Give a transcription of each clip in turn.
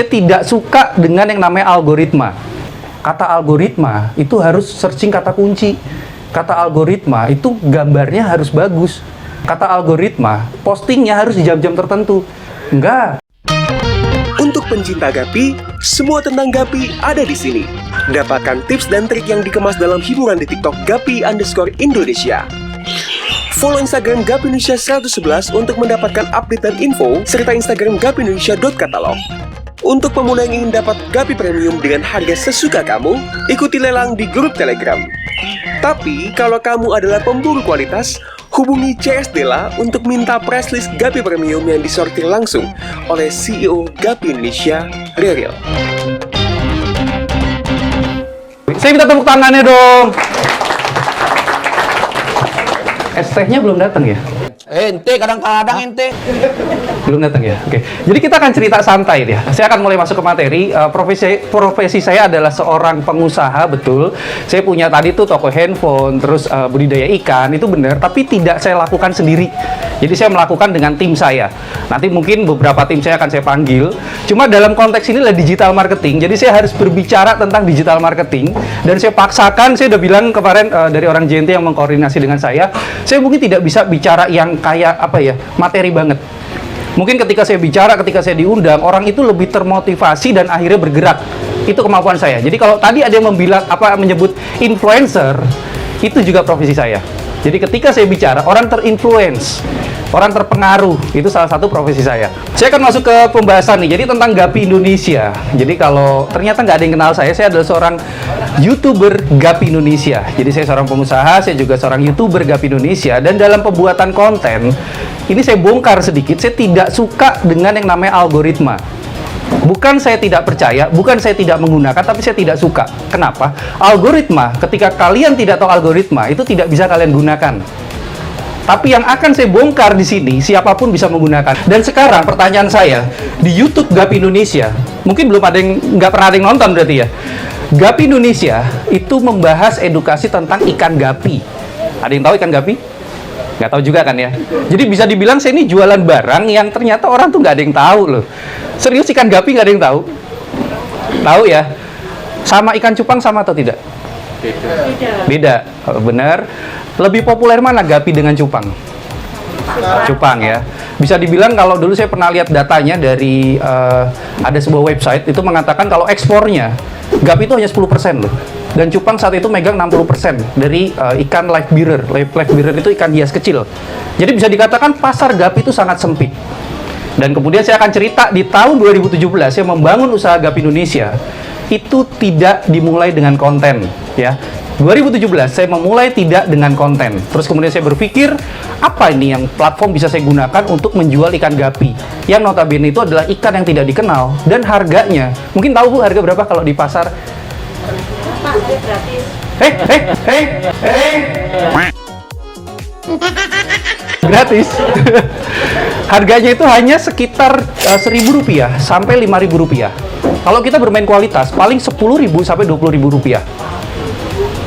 Saya tidak suka dengan yang namanya algoritma. Kata algoritma itu harus searching kata kunci. Kata algoritma itu gambarnya harus bagus. Kata algoritma postingnya harus di jam-jam tertentu. Enggak. Untuk pencinta Gapi, semua tentang Gapi ada di sini. Dapatkan tips dan trik yang dikemas dalam hiburan di TikTok Gapi_Indonesia. Follow Instagram Gapi Indonesia 111 untuk mendapatkan update dan info, serta Instagram gapiindonesia.catalog. Untuk pemula yang ingin dapat Gapi Premium dengan harga sesuka kamu, ikuti lelang di grup Telegram. Tapi, kalau kamu adalah pemburu kualitas, hubungi CS Dela untuk minta price list Gapi Premium yang disortir langsung oleh CEO Gapi Indonesia, Reril. Saya minta tepuk tangannya dong. Es tehnya belum datang ya? Ente kadang-kadang ente. Belum datang ya? Oke. Jadi kita akan cerita santai ya. Saya akan mulai masuk ke materi. Profesi saya adalah seorang pengusaha, betul. Saya punya tadi tuh toko handphone, terus budidaya ikan, itu benar. Tapi tidak saya lakukan sendiri. Jadi saya melakukan dengan tim saya. Nanti mungkin beberapa tim saya akan saya panggil. Cuma dalam konteks ini adalah digital marketing. Jadi saya harus berbicara tentang digital marketing. Dan saya paksakan, saya udah bilang kemarin dari orang JNT yang mengkoordinasi dengan saya mungkin tidak bisa bicara yang kayak apa ya, materi banget. Mungkin ketika saya bicara, ketika saya diundang, orang itu lebih termotivasi dan akhirnya bergerak. Itu kemampuan saya. Jadi kalau tadi ada yang menyebut influencer, itu juga profesi saya. Jadi ketika saya bicara, orang terinfluence, orang terpengaruh, itu salah satu profesi saya. Saya akan masuk ke pembahasan nih, jadi tentang Gapi Indonesia. Jadi kalau ternyata nggak ada yang kenal saya adalah seorang YouTuber Gapi Indonesia. Jadi saya seorang pengusaha, saya juga seorang YouTuber Gapi Indonesia. Dan dalam pembuatan konten, ini saya bongkar sedikit, saya tidak suka dengan yang namanya algoritma. Bukan saya tidak percaya, bukan saya tidak menggunakan, tapi saya tidak suka. Kenapa? Algoritma, ketika kalian tidak tahu algoritma, itu tidak bisa kalian gunakan. Tapi yang akan saya bongkar di sini, siapapun bisa menggunakan. Dan sekarang pertanyaan saya, di YouTube Gapi Indonesia, mungkin belum ada yang, nggak pernah ada yang nonton berarti ya. Gapi Indonesia itu membahas edukasi tentang ikan gapi. Ada yang tahu ikan gapi? Nggak tahu juga kan ya. Jadi bisa dibilang saya ini jualan barang yang ternyata orang tuh nggak ada yang tahu loh. Serius, ikan gapi nggak ada yang tahu? Tahu ya? Sama ikan cupang sama atau tidak? Beda. Benar. Lebih populer mana gapi dengan cupang? Cupang ya. Bisa dibilang kalau dulu saya pernah lihat datanya dari ada sebuah website itu mengatakan kalau ekspornya gapi itu hanya 10% loh. Dan cupang saat itu megang 60% dari ikan live bearer. Live bearer itu ikan hias kecil. Jadi bisa dikatakan pasar gapi itu sangat sempit. Dan kemudian saya akan cerita di tahun 2017 saya membangun usaha Gapi Indonesia itu tidak dimulai dengan konten ya. 2017 saya memulai tidak dengan konten. Terus kemudian saya berpikir apa ini yang platform bisa saya gunakan untuk menjual ikan gapi yang notabene itu adalah ikan yang tidak dikenal dan harganya. Mungkin tahu Bu harga berapa kalau di pasar? Gratis. Harganya itu hanya sekitar Rp1.000 sampai Rp5.000. Kalau kita bermain kualitas, paling Rp10.000 sampai Rp20.000.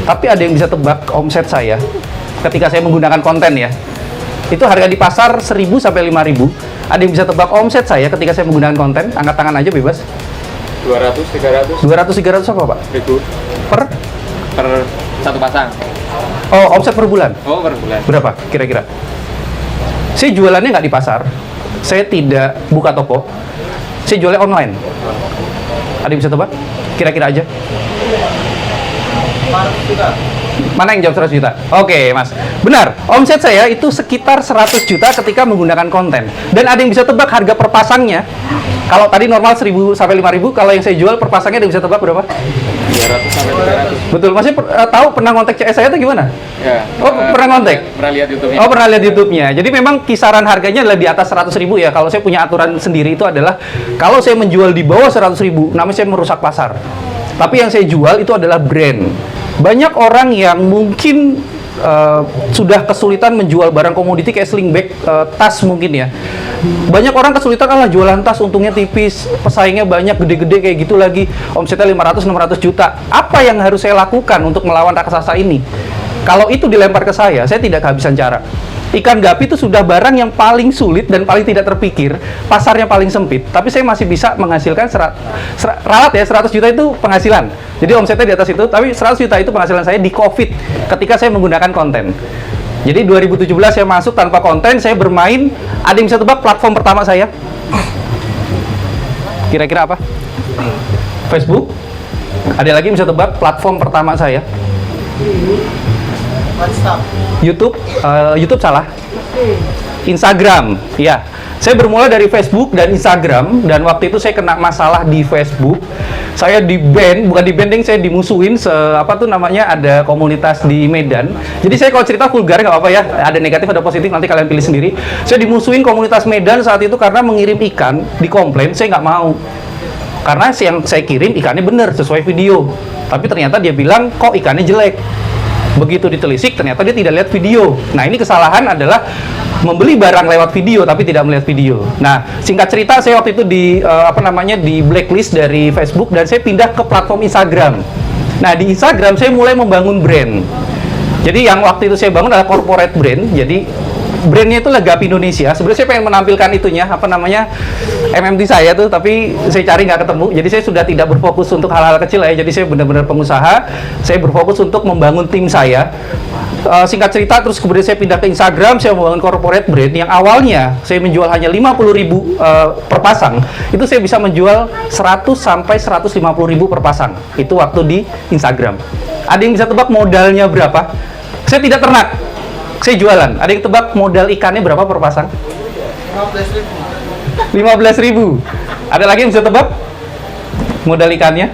Tapi ada yang bisa tebak omset saya ketika saya menggunakan konten ya. Itu harga di pasar Rp1.000 sampai Rp5.000. Ada yang bisa tebak omset saya ketika saya menggunakan konten? Angkat tangan aja bebas. 200, 300. 200, 300 apa Pak? Ribu. Per satu pasang. Oh, omset per bulan? Oh, per bulan. Berapa kira-kira? Saya jualannya nggak di pasar. Saya tidak buka toko. Saya jualnya online. Ada yang bisa tebak? Kira-kira aja. Mana yang jawab 100 juta? Oke, Mas. Benar. Omset saya itu sekitar 100 juta ketika menggunakan konten. Dan ada yang bisa tebak harga per pasangnya? Kalau tadi normal 1.000 sampai 5.000, kalau yang saya jual per pasangnya ada yang bisa tebak berapa? 200 sampai 300. Betul. Masih tahu pernah ngontek CS saya atau gimana? Ya. Oh, pernah ngontek? Pernah lihat YouTube-nya. Oh, pernah lihat YouTube-nya. Jadi memang kisaran harganya adalah di atas 100.000 ya. Kalau saya punya aturan sendiri itu adalah kalau saya menjual di bawah 100.000, namanya saya merusak pasar. Tapi yang saya jual itu adalah brand. Banyak orang yang mungkin sudah kesulitan menjual barang komoditi kayak sling bag, tas mungkin ya. Banyak orang kesulitan jualan tas, untungnya tipis, pesaingnya banyak, gede-gede kayak gitu lagi, omsetnya 500-600 juta. Apa yang harus saya lakukan untuk melawan raksasa ini? Kalau itu dilempar ke saya tidak kehabisan cara. Ikan gapi itu sudah barang yang paling sulit dan paling tidak terpikir, pasarnya paling sempit, tapi saya masih bisa menghasilkan ralat ya, 100 juta itu penghasilan. Jadi omsetnya di atas itu, tapi 100 juta itu penghasilan saya di COVID ketika saya menggunakan konten. Jadi 2017 saya masuk tanpa konten, saya bermain, ada yang bisa tebak platform pertama saya? Kira-kira apa? Facebook? Ada lagi yang bisa tebak platform pertama saya? YouTube? YouTube salah. Instagram, ya. Saya bermula dari Facebook dan Instagram, dan waktu itu saya kena masalah di Facebook. Saya di-ban, bukan di-banding, saya dimusuhin ada komunitas di Medan. Jadi saya kalau cerita vulgar nggak apa-apa ya, ada negatif ada positif, nanti kalian pilih sendiri. Saya dimusuhin komunitas Medan saat itu karena mengirim ikan, dikomplain, saya nggak mau. Karena yang saya kirim ikannya bener, sesuai video. Tapi ternyata dia bilang, kok ikannya jelek. Begitu ditelisik, ternyata dia tidak lihat video. Nah, ini kesalahan adalah membeli barang lewat video, tapi tidak melihat video. Nah, singkat cerita, saya waktu itu di blacklist dari Facebook, dan saya pindah ke platform Instagram. Nah, di Instagram, saya mulai membangun brand. Jadi, yang waktu itu saya bangun adalah corporate brand. Jadi, brandnya itu Gapi Indonesia. Sebenarnya saya pengen menampilkan itunya, MMT saya tuh, tapi saya cari nggak ketemu. Jadi saya sudah tidak berfokus untuk hal-hal kecil ya. Jadi saya benar-benar pengusaha. Saya berfokus untuk membangun tim saya. Singkat cerita, terus kemudian saya pindah ke Instagram. Saya membangun corporate brand yang awalnya saya menjual hanya 50.000 per pasang. Itu saya bisa menjual 100 sampai 150.000 per pasang. Itu waktu di Instagram. Ada yang bisa tebak modalnya berapa? Saya tidak ternak. Saya jualan. Ada yang tebak modal ikannya berapa per pasang? 15.000. Ada lagi yang bisa tebak modal ikannya?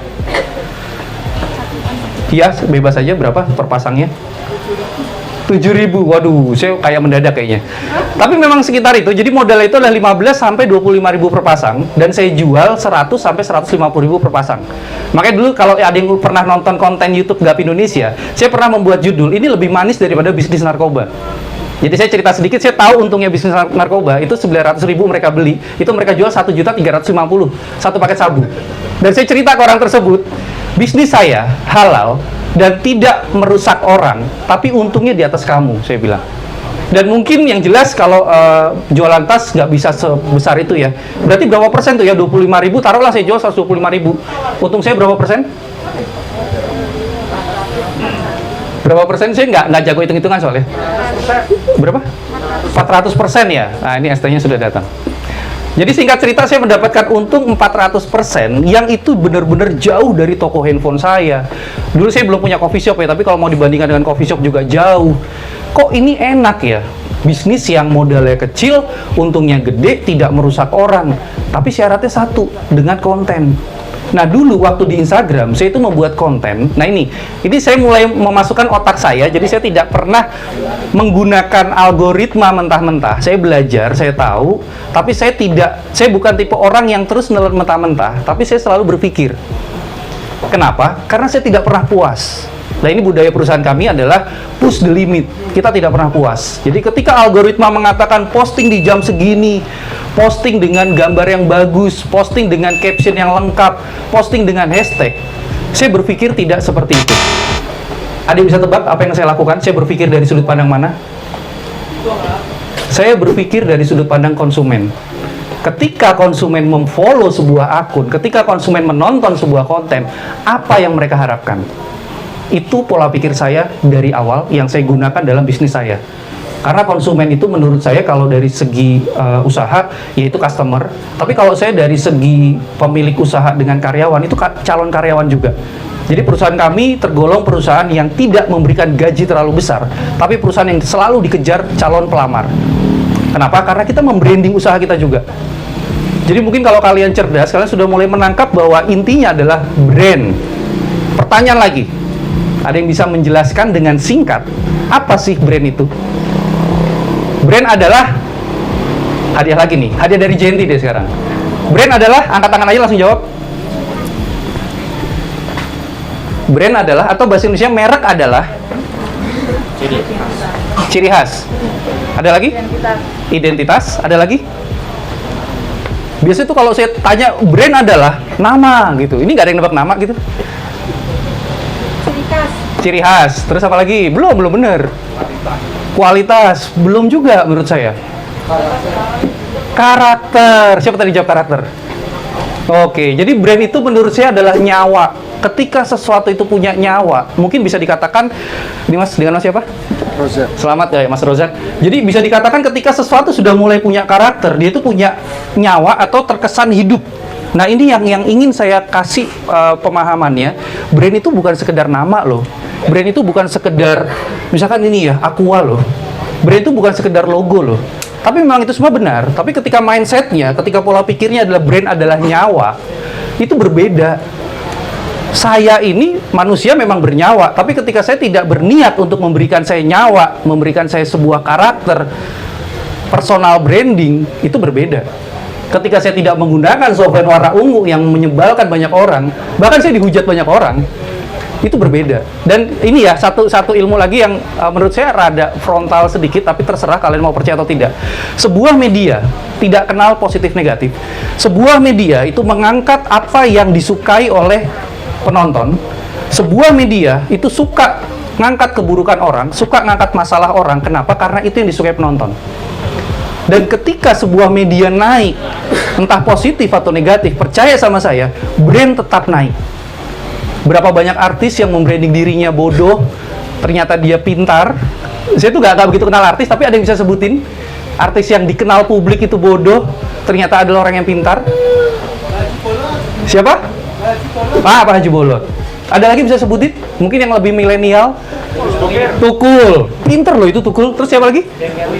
Iya, bebas aja berapa per pasangnya? 7.000. Waduh, saya kayak mendadak kayaknya. Tapi memang sekitar itu. Jadi modal itu adalah 15 sampai 25.000 per pasang, dan saya jual 100 sampai 150.000 per pasang. Makanya dulu kalau ada yang pernah nonton konten YouTube Gapi Indonesia, saya pernah membuat judul ini lebih manis daripada bisnis narkoba. Jadi saya cerita sedikit, saya tahu untungnya bisnis narkoba itu 900.000 mereka beli, itu mereka jual 1.350.000 satu paket sabu. Dan saya cerita ke orang tersebut, bisnis saya halal dan tidak merusak orang, tapi untungnya di atas kamu, saya bilang. Dan mungkin yang jelas kalau jualan tas nggak bisa sebesar itu ya. Berarti berapa persen tuh ya? 25.000, taruhlah saya jual 125.000. Untung saya berapa persen? Berapa persen? Saya nggak jago hitung-hitungan soalnya. Berapa? 400% ya? Nah, ini ST-nya sudah datang. Jadi singkat cerita, saya mendapatkan untung 400%, yang itu benar-benar jauh dari toko handphone saya. Dulu saya belum punya coffee shop ya, tapi kalau mau dibandingkan dengan coffee shop juga jauh. Kok ini enak ya? Bisnis yang modalnya kecil, untungnya gede, tidak merusak orang. Tapi syaratnya satu, dengan konten. Nah, dulu waktu di Instagram, saya itu membuat konten. Nah, ini saya mulai memasukkan otak saya, jadi saya tidak pernah menggunakan algoritma mentah-mentah. Saya belajar, saya tahu, tapi saya bukan tipe orang yang terus nelan mentah-mentah, tapi saya selalu berpikir. Kenapa? Karena saya tidak pernah puas. Nah, ini budaya perusahaan kami adalah push the limit. Kita tidak pernah puas. Jadi ketika algoritma mengatakan posting di jam segini, posting dengan gambar yang bagus, posting dengan caption yang lengkap, posting dengan hashtag, saya berpikir tidak seperti itu. Ada yang bisa tebak apa yang saya lakukan? Saya berpikir dari sudut pandang mana? Saya berpikir dari sudut pandang konsumen. Ketika konsumen memfollow sebuah akun, ketika konsumen menonton sebuah konten, apa yang mereka harapkan? Itu pola pikir saya dari awal yang saya gunakan dalam bisnis saya. Karena konsumen itu menurut saya kalau dari segi usaha, yaitu customer. Tapi kalau saya dari segi pemilik usaha dengan karyawan, itu calon karyawan juga. Jadi perusahaan kami tergolong perusahaan yang tidak memberikan gaji terlalu besar, tapi perusahaan yang selalu dikejar calon pelamar. Kenapa? Karena kita membranding usaha kita juga. Jadi mungkin kalau kalian cerdas, kalian sudah mulai menangkap bahwa intinya adalah brand. Pertanyaan lagi, ada yang bisa menjelaskan dengan singkat, apa sih brand itu? Brand adalah, hadiah lagi nih, hadiah dari Genti deh sekarang. Brand adalah, angkat tangan aja langsung jawab. Brand adalah, atau bahasa Indonesia merek adalah ciri khas. Ada lagi? Identitas. Ada lagi? Biasanya tuh kalau saya tanya brand adalah nama gitu. Ini nggak ada yang nebak nama gitu. Ciri khas. Terus apa lagi? Belum bener. Kualitas belum juga menurut saya. Karakter. Siapa tadi jawab karakter? Oke, jadi brand itu menurut saya adalah nyawa. Ketika sesuatu itu punya nyawa, mungkin bisa dikatakan, ini Mas, dengan Mas siapa? Rozak. Selamat ya Mas Rozak. Jadi bisa dikatakan ketika sesuatu sudah mulai punya karakter, dia itu punya nyawa atau terkesan hidup. Nah ini yang ingin saya kasih pemahamannya. Brand itu bukan sekedar nama loh. Brand itu bukan sekedar, misalkan ini ya, Aqua loh. Brand itu bukan sekedar logo loh. Tapi memang itu semua benar. Tapi ketika mindsetnya, ketika pola pikirnya adalah brand adalah nyawa, itu berbeda. Saya ini manusia memang bernyawa, tapi ketika saya tidak berniat untuk memberikan saya nyawa, memberikan saya sebuah karakter, personal branding, itu berbeda. Ketika saya tidak menggunakan solvent warna ungu yang menyebalkan banyak orang, bahkan saya dihujat banyak orang, itu berbeda. Dan ini ya satu ilmu lagi yang menurut saya rada frontal sedikit, tapi terserah kalian mau percaya atau tidak. Sebuah media tidak kenal positif negatif. Sebuah media itu mengangkat apa yang disukai oleh penonton. Sebuah media itu suka ngangkat keburukan orang, suka ngangkat masalah orang. Kenapa? Karena itu yang disukai penonton. Dan ketika sebuah media naik, entah positif atau negatif, percaya sama saya, brand tetap naik. Berapa banyak artis yang membranding dirinya bodoh, ternyata dia pintar. Saya tuh gak begitu kenal artis, tapi ada yang bisa sebutin artis yang dikenal publik itu bodoh, ternyata adalah orang yang pintar. Siapa? Pak Haji Bolot. Ada lagi bisa sebutin? Mungkin yang lebih milenial. Tukul. Pinter loh itu Tukul. Terus siapa lagi?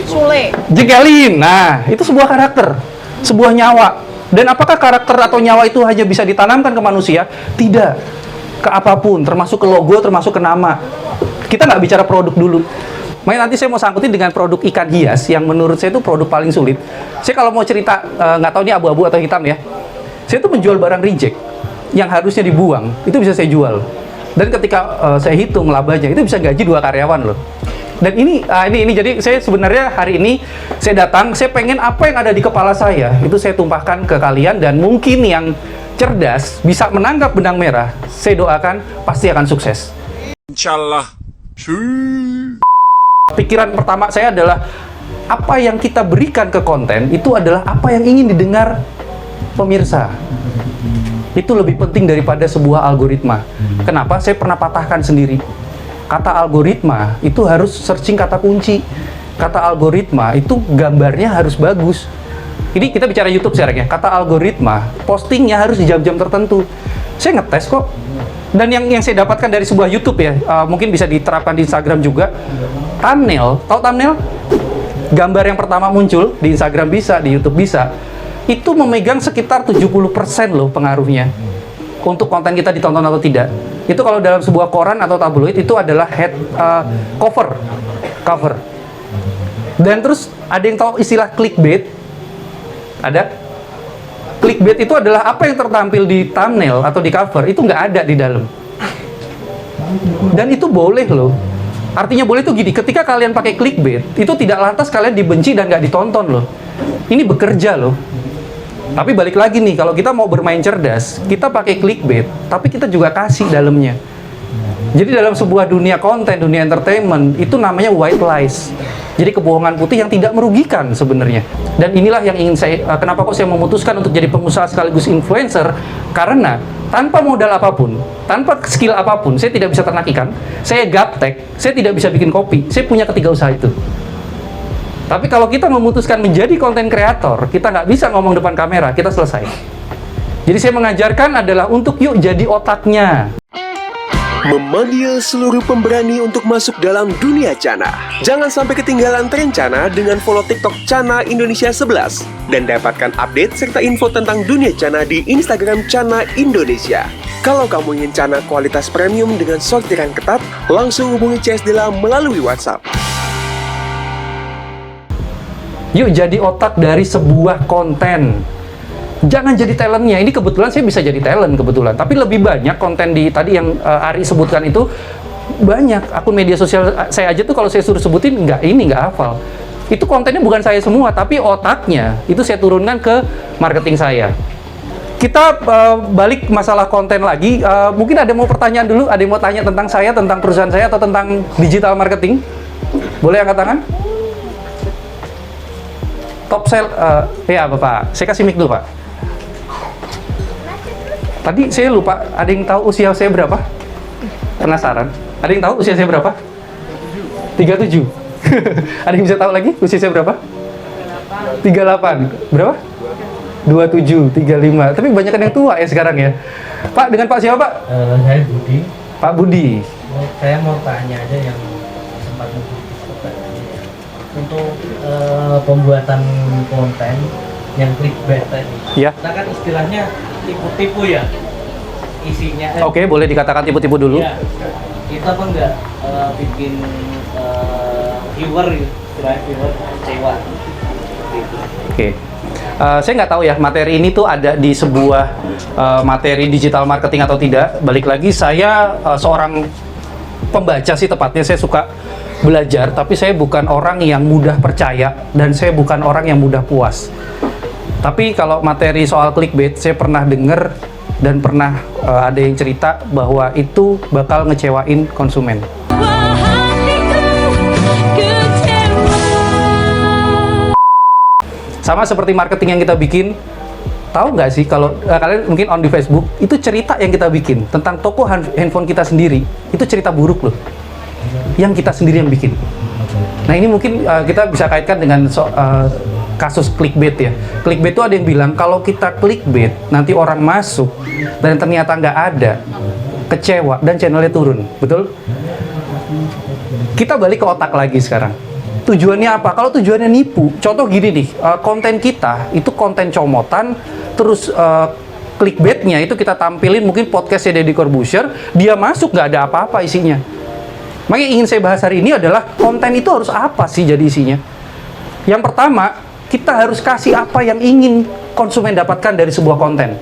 Sule. Jengkelin. Nah, itu sebuah karakter, sebuah nyawa. Dan apakah karakter atau nyawa itu hanya bisa ditanamkan ke manusia? Tidak. Ke apapun, termasuk ke logo, termasuk ke nama. Kita nggak bicara produk dulu. Makanya nanti saya mau sangkutin dengan produk ikan hias yang menurut saya itu produk paling sulit. Saya kalau mau cerita, nggak tahu ini abu-abu atau hitam ya. Saya tuh menjual barang reject yang harusnya dibuang, itu bisa saya jual. Dan ketika saya hitung labanya, itu bisa gaji 2 karyawan loh. Dan ini jadi saya sebenarnya hari ini saya datang, saya pengen apa yang ada di kepala saya itu saya tumpahkan ke kalian, dan mungkin yang cerdas bisa menangkap benang merah, saya doakan pasti akan sukses. Insyaallah. Pikiran pertama saya adalah apa yang kita berikan ke konten itu adalah apa yang ingin didengar pemirsa. Itu lebih penting daripada sebuah algoritma. Kenapa? Saya pernah patahkan sendiri. Kata algoritma itu harus searching kata kunci. Kata algoritma itu gambarnya harus bagus. Ini kita bicara YouTube sekarang ya. Kata algoritma, postingnya harus di jam-jam tertentu. Saya ngetes kok. Dan yang saya dapatkan dari sebuah YouTube ya, mungkin bisa diterapkan di Instagram juga. Thumbnail, tahu thumbnail? Gambar yang pertama muncul di Instagram bisa, di YouTube bisa. Itu memegang sekitar 70% loh pengaruhnya untuk konten kita ditonton atau tidak. Itu kalau dalam sebuah koran atau tabloid itu adalah cover. Dan terus ada yang tahu istilah clickbait? Ada? Clickbait itu adalah apa yang tertampil di thumbnail atau di cover itu nggak ada di dalam. Dan itu boleh loh. Artinya boleh tuh gini, ketika kalian pakai clickbait itu tidak lantas kalian dibenci dan nggak ditonton loh. Ini bekerja loh. Tapi balik lagi nih, kalau kita mau bermain cerdas, kita pakai clickbait, tapi kita juga kasih dalamnya. Jadi dalam sebuah dunia konten, dunia entertainment, itu namanya white lies. Jadi kebohongan putih yang tidak merugikan sebenarnya. Dan inilah yang ingin saya, kenapa kok saya memutuskan untuk jadi pengusaha sekaligus influencer, karena tanpa modal apapun, tanpa skill apapun, saya tidak bisa ternak ikan, saya gaptek, saya tidak bisa bikin kopi, saya punya ketiga usaha itu. Tapi kalau kita memutuskan menjadi konten kreator, kita nggak bisa ngomong depan kamera, kita selesai. Jadi saya mengajarkan adalah untuk yuk jadi otaknya. Memanggil seluruh pemberani untuk masuk dalam dunia Cana. Jangan sampai ketinggalan tren Cana dengan follow TikTok Cana Indonesia 11 dan dapatkan update serta info tentang dunia Cana di Instagram Cana Indonesia. Kalau kamu ingin Cana kualitas premium dengan sortiran ketat, langsung hubungi CS Dela melalui WhatsApp. Yuk jadi otak dari sebuah konten. Jangan jadi talentnya. Ini kebetulan saya bisa jadi talent kebetulan. Tapi lebih banyak konten di tadi yang Ari sebutkan itu banyak. Akun media sosial saya aja tuh kalau saya suruh sebutin nggak hafal. Itu kontennya bukan saya semua, tapi otaknya itu saya turunkan ke marketing saya. Kita balik masalah konten lagi. Mungkin ada mau pertanyaan dulu? Ada yang mau tanya tentang saya, tentang perusahaan saya, atau tentang digital marketing? Boleh angkat tangan? Top sell, ya Bapak, saya kasih mic dulu Pak. Tadi saya lupa, ada yang tahu usia saya berapa? Penasaran? Ada yang tahu usia saya berapa? 37. Ada yang bisa tahu lagi usia saya berapa? 38. Berapa? 27, 35. Tapi kebanyakan yang tua ya sekarang ya. Pak, dengan Pak siapa Pak? Saya Budi. Pak Budi. Saya mau tanya aja yang sempat untuk pembuatan konten yang clickbait tadi. Ya. Kita kan istilahnya tipu-tipu ya isinya. Oke, boleh dikatakan tipu-tipu dulu. Ya. Kita apa enggak bikin viewer, istilahnya viewer kecewa. Gitu. Oke. Saya nggak tahu ya materi ini tuh ada di sebuah materi digital marketing atau tidak. Balik lagi, saya seorang pembaca sih tepatnya. Saya suka belajar, tapi saya bukan orang yang mudah percaya dan saya bukan orang yang mudah puas. Tapi kalau materi soal clickbait, saya pernah dengar dan pernah ada yang cerita bahwa itu bakal ngecewain konsumen. Sama seperti marketing yang kita bikin, tahu nggak sih kalau kalian mungkin on di Facebook, itu cerita yang kita bikin tentang toko handphone kita sendiri, itu cerita buruk loh, yang kita sendiri yang bikin. Nah ini mungkin kita bisa kaitkan dengan kasus clickbait ya. Clickbait itu ada yang bilang kalau kita clickbait, nanti orang masuk dan ternyata nggak ada, kecewa dan channelnya turun, betul? Kita balik ke otak lagi sekarang. Tujuannya apa? Kalau tujuannya nipu, contoh gini nih, konten kita itu konten comotan, terus clickbaitnya itu kita tampilin mungkin podcastnya Deddy Corbuzier, dia masuk nggak ada apa-apa isinya. Makanya ingin saya bahas hari ini adalah konten itu harus apa sih jadi isinya. Yang pertama, kita harus kasih apa yang ingin konsumen dapatkan dari sebuah konten.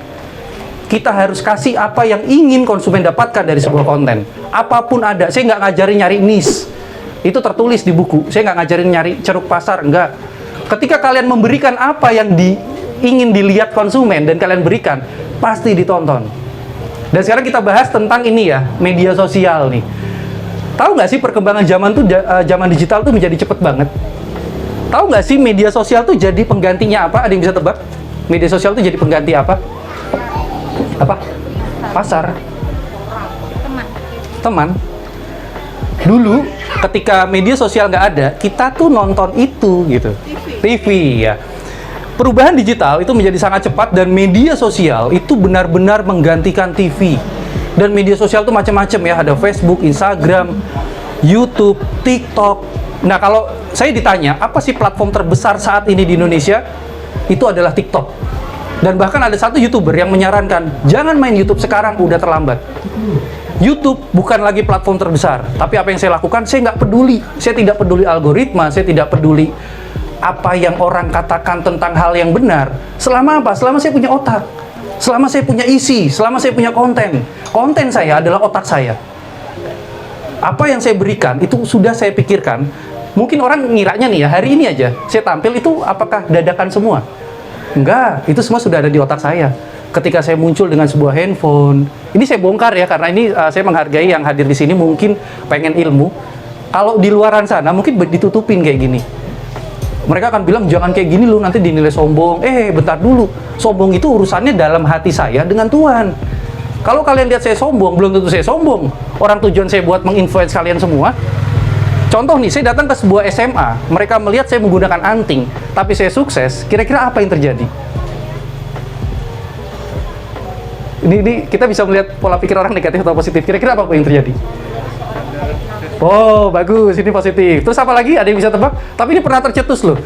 Kita harus kasih apa yang ingin konsumen dapatkan dari sebuah konten. Apapun ada, saya nggak ngajarin nyari niche. Itu tertulis di buku. Saya nggak ngajarin nyari ceruk pasar, enggak. Ketika kalian memberikan apa yang ingin dilihat konsumen dan kalian berikan, pasti ditonton. Dan sekarang kita bahas tentang ini ya, media sosial nih. Tahu nggak sih perkembangan zaman digital tuh menjadi cepet banget? Tahu nggak sih media sosial tuh jadi penggantinya apa? Ada yang bisa tebak? Media sosial tuh jadi pengganti apa? Apa? Pasar. Teman. Dulu ketika media sosial nggak ada, kita tuh nonton itu gitu. TV ya. Perubahan digital itu menjadi sangat cepat dan media sosial itu benar-benar menggantikan TV. Dan media sosial itu macam-macam ya, ada Facebook, Instagram, YouTube, TikTok. Nah, kalau saya ditanya, apa sih platform terbesar saat ini di Indonesia? Itu adalah TikTok. Dan bahkan ada satu YouTuber yang menyarankan, jangan main YouTube sekarang, udah terlambat. YouTube bukan lagi platform terbesar, tapi apa yang saya lakukan, saya nggak peduli. Saya tidak peduli algoritma, saya tidak peduli apa yang orang katakan tentang hal yang benar. Selama apa? Selama saya punya otak, selama saya punya isi, selama saya punya konten. Konten saya adalah otak saya. Apa yang saya berikan, itu sudah saya pikirkan. Mungkin orang ngiranya nih ya, hari ini aja, saya tampil itu apakah dadakan semua? Enggak, itu semua sudah ada di otak saya. Ketika saya muncul dengan sebuah handphone, ini saya bongkar ya, karena ini saya menghargai yang hadir di sini mungkin pengen ilmu. Kalau di luaran sana mungkin ditutupin kayak gini. Mereka akan bilang jangan kayak gini lu, nanti dinilai sombong. Bentar dulu, sombong itu urusannya dalam hati saya dengan Tuhan. Kalau kalian lihat saya sombong, belum tentu saya sombong. Orang tujuan saya buat menginfluence kalian semua. Contoh nih, saya datang ke sebuah SMA, mereka melihat saya menggunakan anting, tapi saya sukses, kira-kira apa yang terjadi? Ini kita bisa melihat pola pikir orang negatif atau positif. Kira-kira apa yang terjadi? Oh, bagus, ini positif. Terus apa lagi? Ada yang bisa tebak? Tapi ini pernah tercetus loh.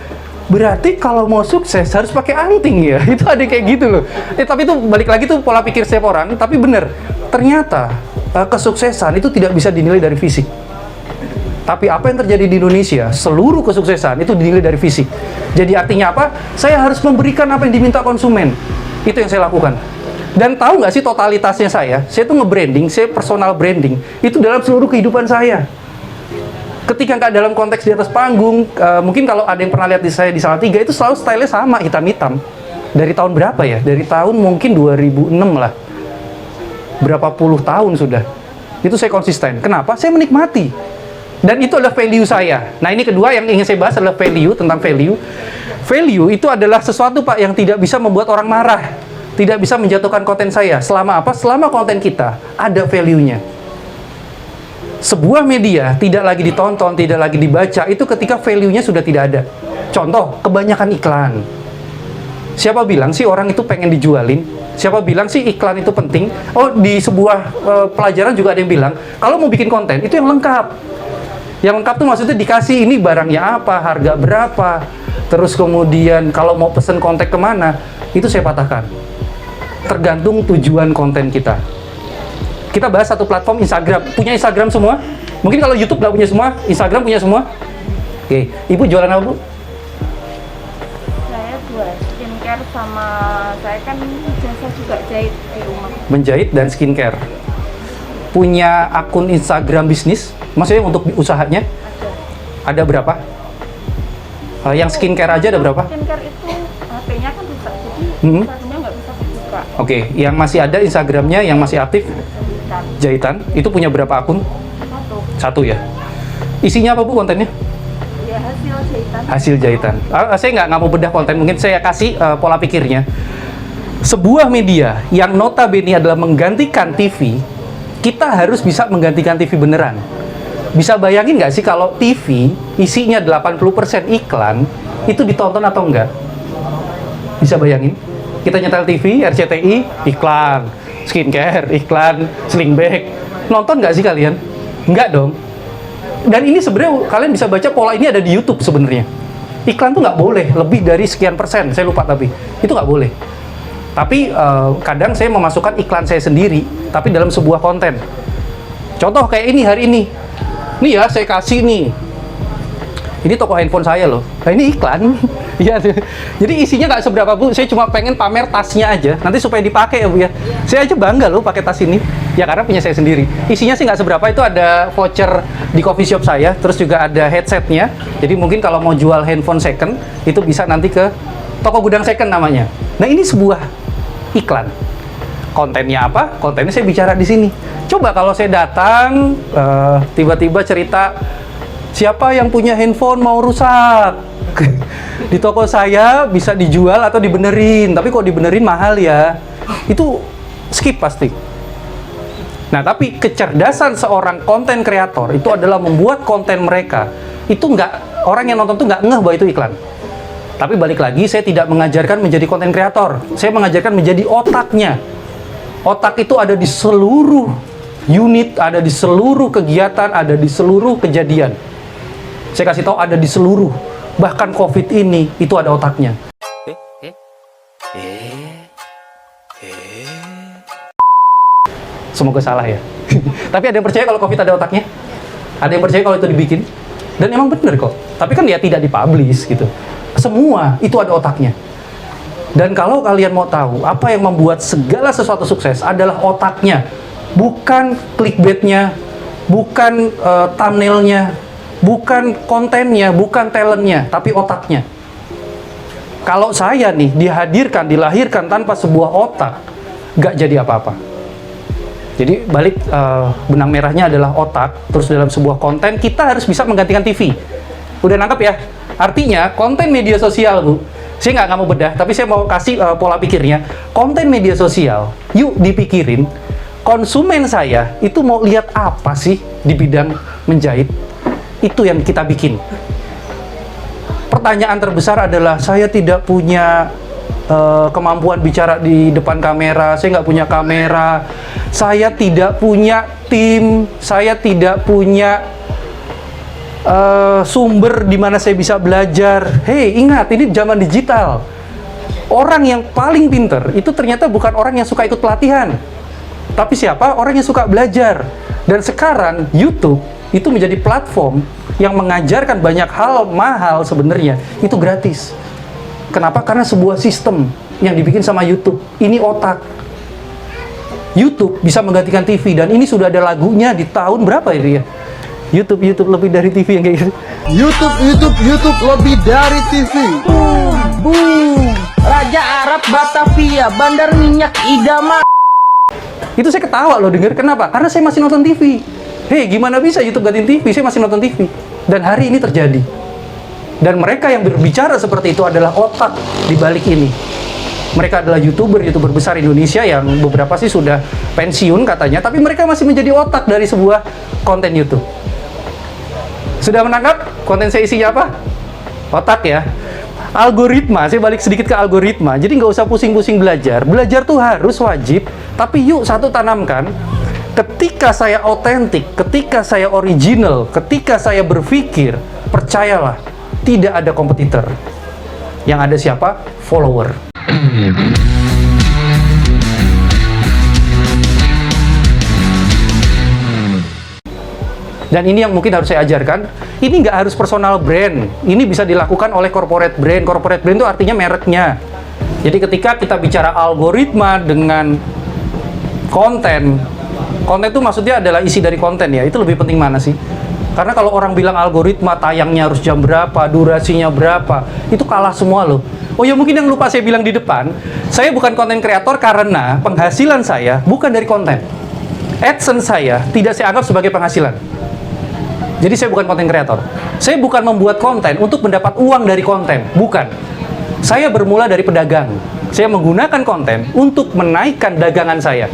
Berarti kalau mau sukses harus pakai anting ya? Itu ada kayak gitu loh. Tapi itu balik lagi tuh pola pikir setiap orang. Tapi bener, ternyata kesuksesan itu tidak bisa dinilai dari fisik. Tapi apa yang terjadi di Indonesia, seluruh kesuksesan itu dinilai dari fisik. Jadi artinya apa? Saya harus memberikan apa yang diminta konsumen. Itu yang saya lakukan. Dan tahu nggak sih totalitasnya saya tuh nge-branding, saya personal branding, itu dalam seluruh kehidupan saya. Ketika nggak dalam konteks di atas panggung, mungkin kalau ada yang pernah lihat di saya di Salatiga, itu selalu style-nya sama, hitam-hitam. Dari tahun berapa ya? Dari tahun mungkin 2006 lah. Berapa puluh tahun sudah. Itu saya konsisten. Kenapa? Saya menikmati. Dan itu adalah value saya. Nah, ini kedua yang ingin saya bahas adalah value, tentang value. Value itu adalah sesuatu, Pak, yang tidak bisa membuat orang marah. Tidak bisa menjatuhkan konten saya. Selama apa? Selama konten kita ada value-nya. Sebuah media tidak lagi ditonton, tidak lagi dibaca, itu ketika value-nya sudah tidak ada. Contoh, kebanyakan iklan. Siapa bilang sih orang itu pengen dijualin? Siapa bilang sih iklan itu penting? Oh, di sebuah pelajaran juga ada yang bilang, kalau mau bikin konten, itu yang lengkap. Yang lengkap tuh maksudnya dikasih ini barangnya apa, harga berapa, terus kemudian kalau mau pesen kontak kemana, itu saya patahkan. Tergantung tujuan konten kita. Kita bahas satu platform, Instagram. Punya Instagram semua? Mungkin kalau YouTube nggak punya semua, Instagram punya semua? Oke, Ibu jualan apa, Bu? Saya jual skincare sama saya kan jasa juga jahit di rumah. Menjahit dan skincare. Punya akun Instagram bisnis? Maksudnya untuk usahanya? Ada berapa? Yang skincare aja ada berapa? Skincare itu HP-nya kan rusak, jadi Instagramnya nggak bisa dibuka. Oke, yang masih ada Instagramnya, yang masih aktif? Jahitan. Jahitan. Itu punya berapa akun? Satu ya? Isinya apa, Bu, kontennya? Ya hasil jahitan. Hasil jahitan. Saya nggak mau bedah konten, mungkin saya kasih pola pikirnya. Sebuah media yang notabene adalah menggantikan TV, kita harus bisa menggantikan TV beneran. Bisa bayangin nggak sih kalau TV isinya 80% iklan, itu ditonton atau enggak? Bisa bayangin? Kita nyetel TV, RCTI, iklan, skincare, iklan, sling bag. Nonton nggak sih kalian? Enggak dong. Dan ini sebenarnya kalian bisa baca pola ini ada di YouTube sebenarnya. Iklan tuh nggak boleh lebih dari sekian persen, saya lupa tapi itu nggak boleh. Tapi kadang saya memasukkan iklan saya sendiri, tapi dalam sebuah konten. Contoh kayak ini hari ini. Nih ya, saya kasih nih. Ini toko handphone saya loh. Nah, ini iklan. Iya. Jadi isinya nggak seberapa, Bu. Saya cuma pengen pamer tasnya aja. Nanti supaya dipakai ya, Bu ya. Saya aja bangga loh pakai tas ini. Ya karena punya saya sendiri. Isinya sih nggak seberapa. Itu ada voucher di coffee shop saya. Terus juga ada headsetnya. Jadi mungkin kalau mau jual handphone second, itu bisa nanti ke toko gudang second namanya. Nah, ini sebuah iklan. Kontennya apa? Kontennya saya bicara di sini. Coba kalau saya datang, tiba-tiba cerita, siapa yang punya handphone mau rusak? Di toko saya bisa dijual atau dibenerin, tapi kok dibenerin mahal ya? Itu skip pasti. Nah, tapi kecerdasan seorang konten kreator itu adalah membuat konten mereka, itu nggak, orang yang nonton tuh nggak ngeh bahwa itu iklan. Tapi balik lagi, saya tidak mengajarkan menjadi konten kreator. Saya mengajarkan menjadi otaknya. Otak itu ada di seluruh unit, ada di seluruh kegiatan, ada di seluruh kejadian. Saya kasih tahu ada di seluruh. Bahkan COVID ini, itu ada otaknya. Semoga salah ya. Tapi ada yang percaya kalau COVID ada otaknya? Ada yang percaya kalau itu dibikin? Dan emang bener kok. Tapi kan ya tidak dipublish gitu. Semua itu ada otaknya. Dan kalau kalian mau tahu apa yang membuat segala sesuatu sukses adalah otaknya, bukan clickbaitnya, bukan thumbnailnya, bukan kontennya, bukan talentnya, tapi otaknya. Kalau saya nih dihadirkan, dilahirkan tanpa sebuah otak, nggak jadi apa-apa. Jadi balik benang merahnya adalah otak. Terus dalam sebuah konten kita harus bisa menggantikan TV. Udah nangkep ya? Artinya konten media sosial, Bu. Saya nggak mau bedah, tapi saya mau kasih pola pikirnya. Konten media sosial, yuk dipikirin. Konsumen saya itu mau lihat apa sih di bidang menjahit? Itu yang kita bikin. Pertanyaan terbesar adalah saya tidak punya kemampuan bicara di depan kamera, saya nggak punya kamera, saya tidak punya tim, saya tidak punya sumber di mana saya bisa belajar. Hei, ingat, ini zaman digital. Orang yang paling pinter itu ternyata bukan orang yang suka ikut pelatihan, tapi siapa? Orang yang suka belajar. Dan sekarang YouTube itu menjadi platform yang mengajarkan banyak hal mahal sebenarnya. Itu gratis. Kenapa? Karena sebuah sistem yang dibikin sama YouTube. Ini otak. YouTube bisa menggantikan TV, dan ini sudah ada lagunya di tahun berapa itu ya? YouTube lebih dari TV yang kayak gitu. YouTube lebih dari TV. Boom, Raja Arab Batavia, Bandar Minyak Idaman. Itu saya ketawa loh denger. Kenapa? Karena saya masih nonton TV. Hei, gimana bisa YouTube gantiin TV? Saya masih nonton TV. Dan hari ini terjadi. Dan mereka yang berbicara seperti itu adalah otak di balik ini. Mereka adalah YouTuber besar Indonesia yang beberapa sih sudah pensiun katanya, tapi mereka masih menjadi otak dari sebuah konten YouTube. Sudah menangkap konten saya isinya apa? Otak ya. Algoritma, saya balik sedikit ke algoritma. Jadi nggak usah pusing-pusing belajar. Belajar tuh harus wajib, tapi yuk satu tanamkan. Ketika saya otentik, ketika saya original, ketika saya berpikir, percayalah, tidak ada kompetitor. Yang ada siapa? Follower. Dan ini yang mungkin harus saya ajarkan. Ini nggak harus personal brand. Ini bisa dilakukan oleh corporate brand. Corporate brand itu artinya mereknya. Jadi ketika kita bicara algoritma dengan konten itu maksudnya adalah isi dari konten ya. Itu lebih penting mana sih? Karena kalau orang bilang algoritma tayangnya harus jam berapa, durasinya berapa, itu kalah semua loh. Oh ya, mungkin yang lupa saya bilang di depan, saya bukan konten kreator karena penghasilan saya bukan dari konten. AdSense saya tidak saya anggap sebagai penghasilan. Jadi saya bukan konten kreator. Saya bukan membuat konten untuk mendapat uang dari konten, bukan. Saya bermula dari pedagang. Saya menggunakan konten untuk menaikkan dagangan saya.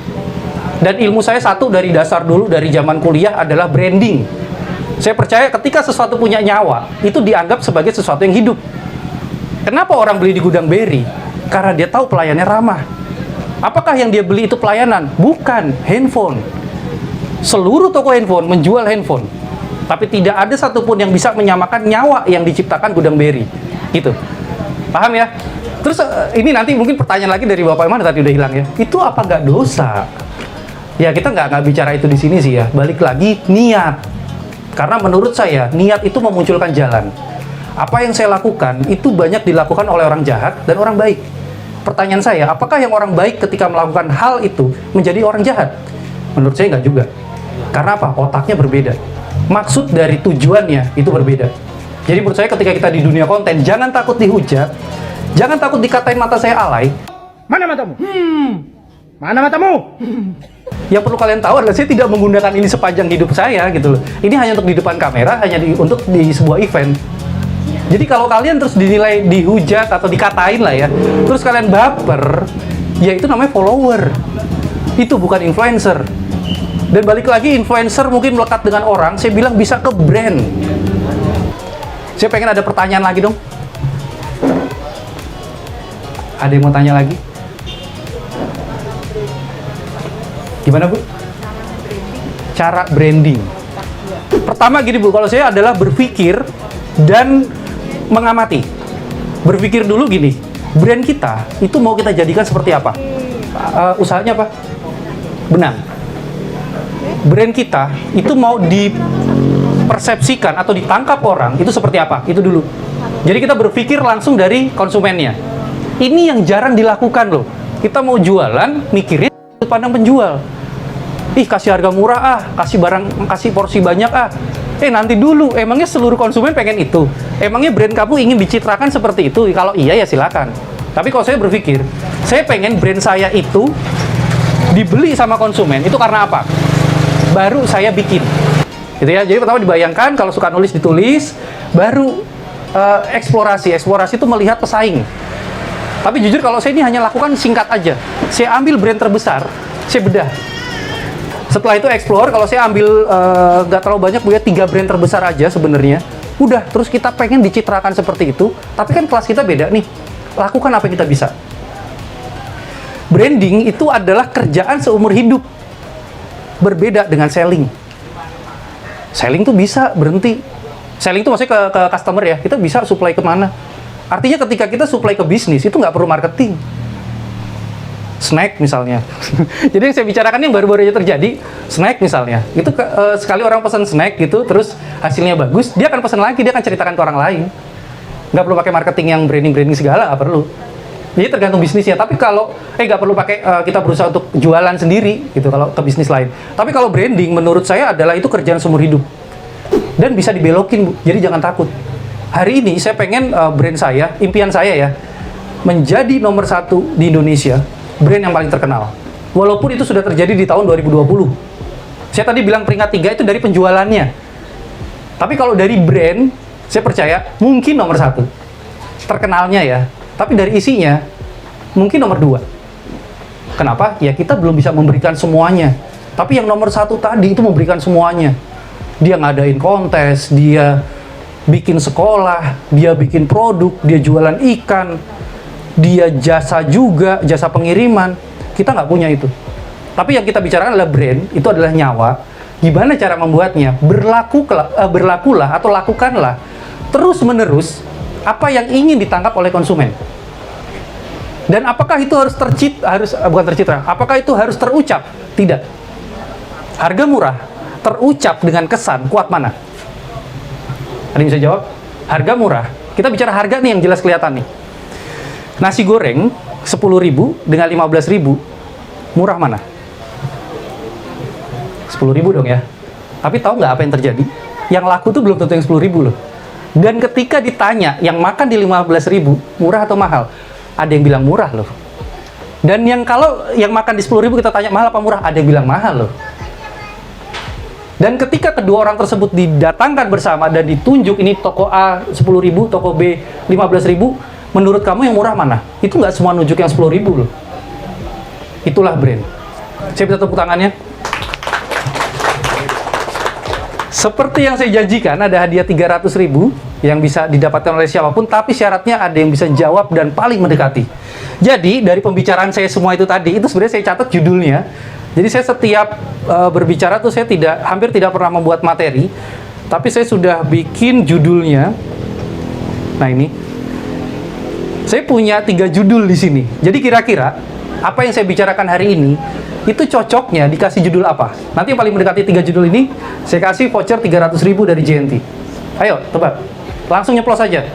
Dan ilmu saya satu dari dasar dulu, dari zaman kuliah adalah branding. Saya percaya ketika sesuatu punya nyawa, itu dianggap sebagai sesuatu yang hidup. Kenapa orang beli di Gudang Berry? Karena dia tahu pelayannya ramah. Apakah yang dia beli itu pelayanan? Bukan, handphone. Seluruh toko handphone menjual handphone. Tapi tidak ada satupun yang bisa menyamakan nyawa yang diciptakan Gudang Berry. Gitu. Paham ya? Terus ini nanti mungkin pertanyaan lagi dari Bapak mana tadi udah hilang ya. Itu apa nggak dosa? Ya kita nggak bicara itu di sini sih ya. Balik lagi niat. Karena menurut saya niat itu memunculkan jalan. Apa yang saya lakukan itu banyak dilakukan oleh orang jahat dan orang baik. Pertanyaan saya, apakah yang orang baik ketika melakukan hal itu menjadi orang jahat? Menurut saya nggak juga. Karena apa? Otaknya berbeda. Maksud dari tujuannya itu berbeda. Jadi menurut saya ketika kita di dunia konten, jangan takut dihujat, jangan takut dikatain mata saya alay. Mana matamu? Mana matamu? Yang perlu kalian tahu adalah saya tidak menggunakan ini sepanjang hidup saya gitu loh. Ini hanya untuk di depan kamera, hanya untuk di sebuah event. Jadi kalau kalian terus dinilai dihujat atau dikatain lah ya, terus kalian baper, ya itu namanya follower. Itu bukan influencer. Dan balik lagi, influencer mungkin melekat dengan orang, saya bilang bisa ke brand. Saya pengen ada pertanyaan lagi dong. Ada yang mau tanya lagi? Gimana Bu? Cara branding. Pertama gini Bu, kalau saya adalah berpikir dan mengamati. Berpikir dulu gini, brand kita itu mau kita jadikan seperti apa? Usahanya apa? Benang. Brand kita itu mau dipersepsikan atau ditangkap orang itu seperti apa? Itu dulu. Jadi kita berpikir langsung dari konsumennya. Ini yang jarang dilakukan loh. Kita mau jualan, mikirin sudut pandang penjual. Ih, kasih harga murah kasih barang, kasih porsi banyak nanti dulu, emangnya seluruh konsumen pengen itu? Emangnya brand kamu ingin dicitrakan seperti itu? Kalau iya ya silakan. Tapi kalau saya berpikir, saya pengen brand saya itu dibeli sama konsumen, itu karena apa? Baru saya bikin. Gitu ya. Jadi pertama dibayangkan, kalau suka nulis ditulis, baru eksplorasi. Eksplorasi itu melihat pesaing. Tapi jujur kalau saya ini hanya lakukan singkat aja. Saya ambil brand terbesar, saya bedah. Setelah itu explore, kalau saya ambil nggak terlalu banyak, punya 3 brand terbesar aja sebenarnya. Udah, terus kita pengen dicitrakan seperti itu, tapi kan kelas kita beda nih. Lakukan apa yang kita bisa. Branding itu adalah kerjaan seumur hidup. Berbeda dengan selling. Selling tuh bisa berhenti. Selling tuh maksudnya ke customer ya, kita bisa supply kemana. Artinya ketika kita supply ke bisnis, itu nggak perlu marketing. Snack misalnya. Jadi yang saya bicarakan yang baru-baru aja terjadi, snack misalnya. Itu sekali orang pesan snack gitu, terus hasilnya bagus, dia akan pesan lagi, dia akan ceritakan ke orang lain. Nggak perlu pakai marketing yang branding segala, nggak perlu. Jadi tergantung bisnisnya. Tapi kalau nggak perlu pakai kita berusaha untuk jualan sendiri gitu kalau ke bisnis lain. Tapi kalau branding menurut saya adalah itu kerjaan seumur hidup. Dan bisa dibelokin, Bu. Jadi jangan takut. Hari ini saya pengen brand saya, impian saya ya, menjadi nomor 1 di Indonesia. Brand yang paling terkenal. Walaupun itu sudah terjadi di tahun 2020. Saya tadi bilang peringkat 3 itu dari penjualannya. Tapi kalau dari brand, saya percaya mungkin nomor 1. Terkenalnya ya. Tapi dari isinya, mungkin nomor 2. Kenapa? Ya kita belum bisa memberikan semuanya. Tapi yang nomor 1 tadi itu memberikan semuanya. Dia ngadain kontes, dia bikin sekolah, dia bikin produk, dia jualan ikan, dia jasa juga, jasa pengiriman. Kita nggak punya itu. Tapi yang kita bicarakan adalah brand, itu adalah nyawa. Gimana cara membuatnya? Berlakulah atau lakukanlah terus-menerus apa yang ingin ditangkap oleh konsumen. Dan apakah itu harus bukan tercitra? Apakah itu harus terucap? Tidak. Harga murah terucap dengan kesan kuat mana? Ada yang bisa jawab? Harga murah. Kita bicara harga nih yang jelas kelihatan nih. Nasi goreng 10.000 dengan 15.000 murah mana? 10.000 dong ya. Tapi tahu nggak apa yang terjadi? Yang laku tuh belum tentu yang 10.000 loh. Dan ketika ditanya yang makan di 15.000 murah atau mahal, ada yang bilang murah loh. Dan kalau yang makan di 10.000 kita tanya mahal apa murah, ada yang bilang mahal loh. Dan ketika kedua orang tersebut didatangkan bersama dan ditunjuk, ini toko A 10.000, toko B 15.000, menurut kamu yang murah mana? Itu nggak semua nunjuk yang 10.000 loh. Itulah brand. Saya bisa tepuk tangannya. Seperti yang saya janjikan, ada hadiah 300.000 yang bisa didapatkan oleh siapapun, tapi syaratnya ada yang bisa jawab dan paling mendekati. Jadi, dari pembicaraan saya semua itu tadi, itu sebenarnya saya catat judulnya. Jadi, saya setiap berbicara tuh saya hampir tidak pernah membuat materi, tapi saya sudah bikin judulnya. Nah, ini. Saya punya 3 judul di sini. Jadi, kira-kira apa yang saya bicarakan hari ini itu cocoknya dikasih judul apa? Nanti yang paling mendekati 3 judul ini, saya kasih voucher 300.000 dari JNT. Ayo, tebak. Langsung nyeplos aja.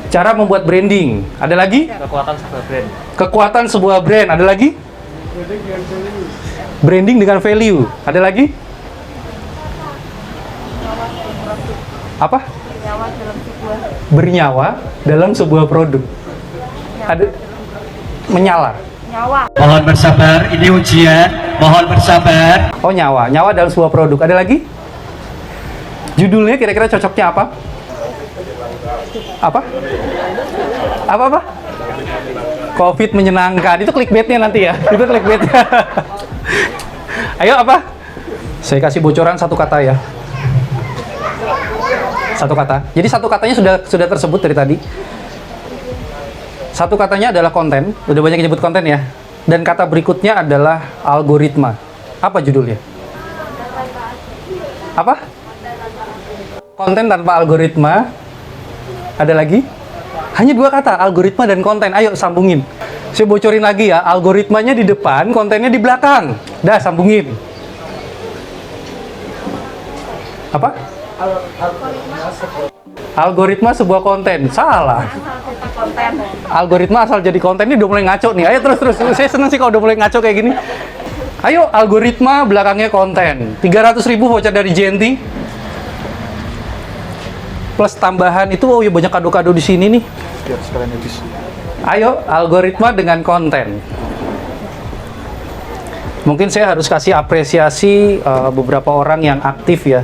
Cara membuat branding. Ada lagi? Kekuatan sebuah brand. Kekuatan sebuah brand. Ada lagi? Branding dengan value. Ada lagi? Apa? Bernyawa dalam sebuah produk. Ada menyala. Nyawa. Mohon bersabar, ini ujian. Mohon bersabar. Oh, nyawa dalam sebuah produk. Ada lagi? Judulnya kira-kira cocoknya apa? Apa? COVID menyenangkan. Itu clickbaitnya nanti ya. Itu clickbaitnya. Ayo apa? Saya kasih bocoran satu kata ya. Satu kata. Jadi satu katanya sudah tersebut dari tadi. Satu katanya adalah konten, udah banyak yang nyebut konten ya. Dan kata berikutnya adalah algoritma. Apa judulnya? Apa? Konten tanpa algoritma. Ada lagi? Hanya 2 kata, algoritma dan konten. Ayo sambungin. Saya bocorin lagi ya, algoritmanya di depan, kontennya di belakang. Dah, sambungin. Apa? Algoritma sebuah konten. Salah. Algoritma asal jadi konten. Ini udah mulai ngaco nih. Ayo terus. Saya seneng sih kalau udah mulai ngaco kayak gini. Ayo, algoritma belakangnya konten. 300.000 voucher dari JNT. Plus tambahan itu, oh ya banyak kado-kado di sini nih. Ayo, algoritma dengan konten. Mungkin saya harus kasih apresiasi beberapa orang yang aktif ya.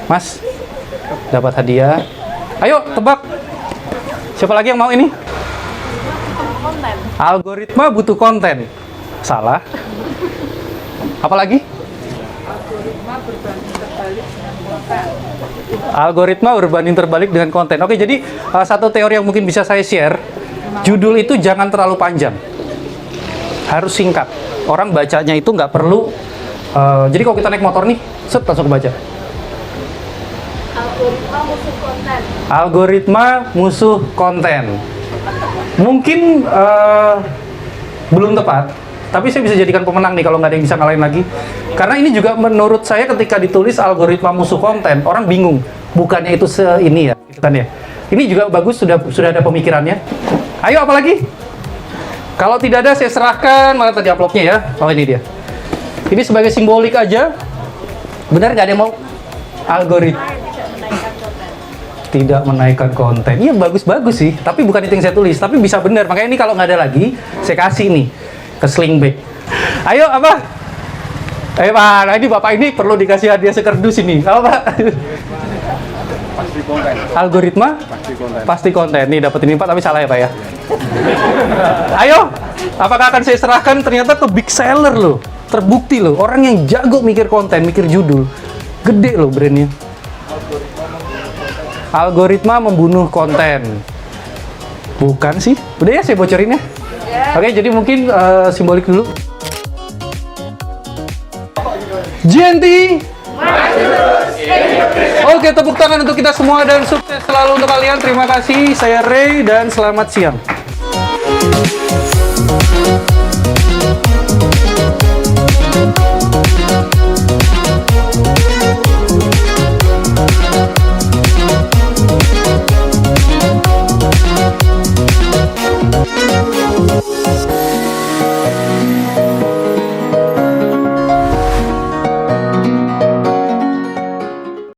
Mas, dapat hadiah. Ayo, tebak. Siapa lagi yang mau ini? Konten. Algoritma butuh konten. Salah. Apa lagi? Algoritma berbanding terbalik dengan konten. Oke, jadi satu teori yang mungkin bisa saya share. Judul itu jangan terlalu panjang. Harus singkat. Orang bacanya itu nggak perlu. Jadi kalau kita naik motor nih, set langsung baca. Algoritma musuh konten. Algoritma musuh konten. Mungkin belum tepat, tapi saya bisa jadikan pemenang nih kalau nggak ada yang bisa ngalahin lagi. Karena ini juga menurut saya ketika ditulis algoritma musuh konten, orang bingung. Bukannya itu ini ya, gitu kan ya. Ini juga bagus, sudah ada pemikirannya. Ayo, apa lagi? Kalau tidak ada, saya serahkan. Mana tadi amplopnya ya? Oh, ini dia. Ini sebagai simbolik aja. Benar nggak ada yang mau? Algoritma tidak menaikkan konten. Iya, bagus-bagus sih. Tapi bukan itu yang saya tulis. Tapi bisa benar. Makanya ini kalau nggak ada lagi, saya kasih nih ke Slingback. Ayo apa? Pak, nah ini Bapak ini perlu dikasih hadiah sekerdus ini. Apa Pak? Pasti konten. Algoritma? Pasti konten. Pasti konten. Nih dapat ini 4 tapi salah ya Pak ya. Ayo, apakah akan saya serahkan? Ternyata ke big seller loh. Terbukti loh, orang yang jago mikir konten, mikir judul. Gede loh brandnya. Algoritma membunuh konten. Bukan sih? Udah ya saya bocorin ya? Oke, jadi mungkin simbolik dulu. Genti. Oke, tepuk tangan untuk kita semua dan sukses selalu untuk kalian. Terima kasih. Saya Ray dan selamat siang.